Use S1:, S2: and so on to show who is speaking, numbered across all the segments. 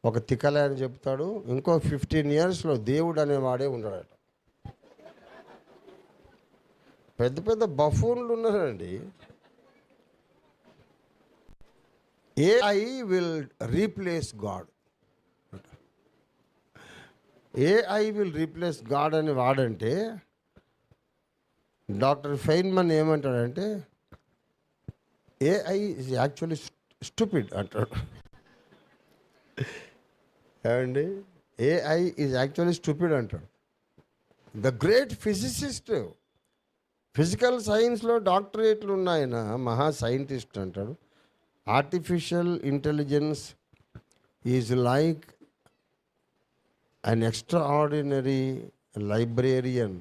S1: ఒక తిక్కలే అని చెప్తాడు, ఇంకో 15 ఇయర్స్లో దేవుడు అనేవాడే ఉండడట. పెద్ద పెద్ద బఫూన్లు ఉన్నారండి. AI will replace God, AI will replace God అని వాడంటే, డాక్టర్ ఫెయిన్మన్ ఏమంటాడంటే ఏఐ ఇస్ యాక్చువల్లీ స్టూపిడ్ అంటాడు. ఏమండి, ఏఐ ఈజ్ యాక్చువల్లీ స్టూపిడ్ అంటాడు. ద గ్రేట్ ఫిజిసిస్ట్, ఫిజికల్ సైన్స్లో డాక్టరేట్లు ఉన్నాయన, మహా సైంటిస్ట్ అంటాడు. Artificial intelligence is like an extraordinary librarian.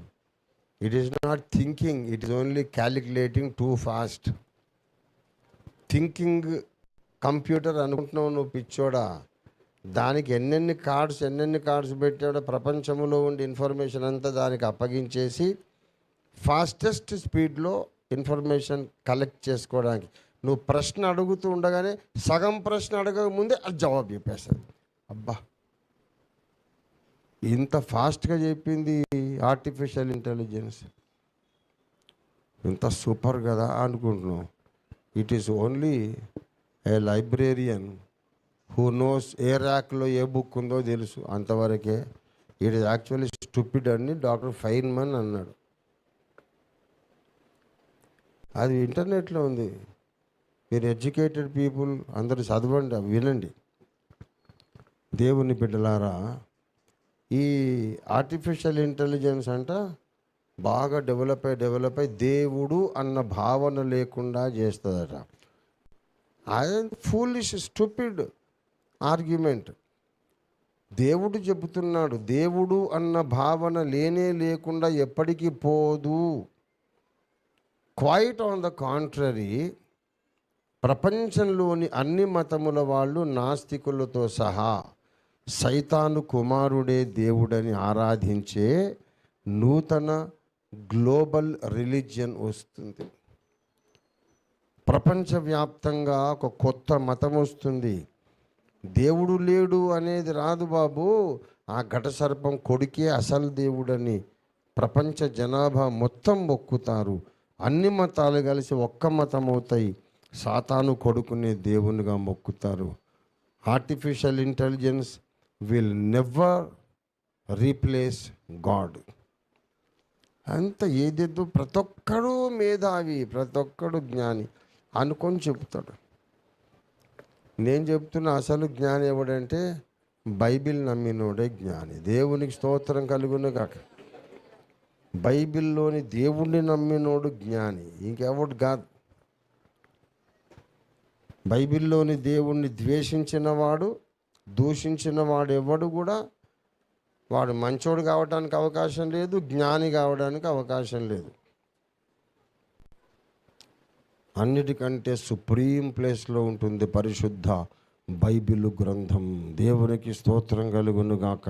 S1: It is not thinking, it is only calculating too fast. Thinking computer అనుకుంటున్నావు నువ్వు పిచ్చోడా, దానికి ఎన్నెన్ని కార్డ్స్ పెట్టాడో, ప్రపంచంలో ఉండే ఇన్ఫర్మేషన్ అంతా దానికి అప్పగించేసి ఫాస్టెస్ట్ స్పీడ్లో ఇన్ఫర్మేషన్ కలెక్ట్ చేసుకోవడానికి నువ్వు ప్రశ్న అడుగుతూ ఉండగానే సగం ప్రశ్న అడగక ముందే అది జవాబు చెప్పేస్తుంది. అబ్బా, ఇంత ఫాస్ట్గా చెప్పింది ఆర్టిఫిషియల్ ఇంటెలిజెన్స్, ఇంత సూపర్ కదా అనుకుంటున్నాం. It is only a librarian who knows a ర్యాక్లో ఏ బుక్ ఉందో తెలుసు, అంతవరకే. ఇట్ ఈస్ యాక్చువల్లీ స్టూపిడ్ అని డాక్టర్ ఫెయిన్మన్ అన్నాడు. అది ఇంటర్నెట్లో ఉంది. మీరు ఎడ్యుకేటెడ్ పీపుల్ అందరూ చదవండి, వినండి. దేవుని బిడ్డలారా, ఈ ఆర్టిఫిషియల్ ఇంటెలిజెన్స్ అంట బాగా డెవలప్ అయి దేవుడు అన్న భావన లేకుండా చేస్తుందట. అది ఫూలిష్ స్టూపిడ్ ఆర్గ్యుమెంట్. దేవుడు చెబుతున్నాడు, దేవుడు అన్న భావన లేకుండా ఎప్పటికీ పోదు. క్వైట్ ఆన్ ద కాంట్రరీ, ప్రపంచంలోని అన్ని మతముల వాళ్ళు నాస్తికులతో సహా సైతాను కుమారుడే దేవుడని ఆరాధించే నూతన గ్లోబల్ రిలీజియన్ వస్తుంది. ప్రపంచవ్యాప్తంగా ఒక కొత్త మతం వస్తుంది. దేవుడు లేడు అనేది రాదు బాబు, ఆ ఘట సర్పం కొడుకే అసలు దేవుడని ప్రపంచ జనాభా మొత్తం మొక్కుతారు. అన్ని మతాలు కలిసి ఒక్క మతం అవుతాయి, సాతాను కొడుకునే దేవునిగా మొక్కుతారు. Artificial intelligence will never replace God. అంత ఏదేదో ప్రతి ఒక్కడు మేధావి, ప్రతి ఒక్కడు జ్ఞాని అనుకొని చెప్తాడు. నేను చెప్తున్న అసలు జ్ఞాని ఎవడంటే బైబిల్ నమ్మినోడే జ్ఞాని. దేవునికి స్తోత్రం కలుగును కాక. బైబిల్లోని దేవుణ్ణి నమ్మినోడు జ్ఞాని, ఇంకెవడు కాదు. బైబిల్లోని దేవుణ్ణి ద్వేషించిన వాడు, దూషించిన వాడు ఎవడు కూడా వాడు మంచోడు కావడానికి అవకాశం లేదు, జ్ఞాని కావడానికి అవకాశం లేదు. అన్నిటికంటే సుప్రీం ప్లేస్లో ఉంటుంది పరిశుద్ధ బైబిల్ గ్రంథం. దేవునికి స్తోత్రం కలుగును గాక.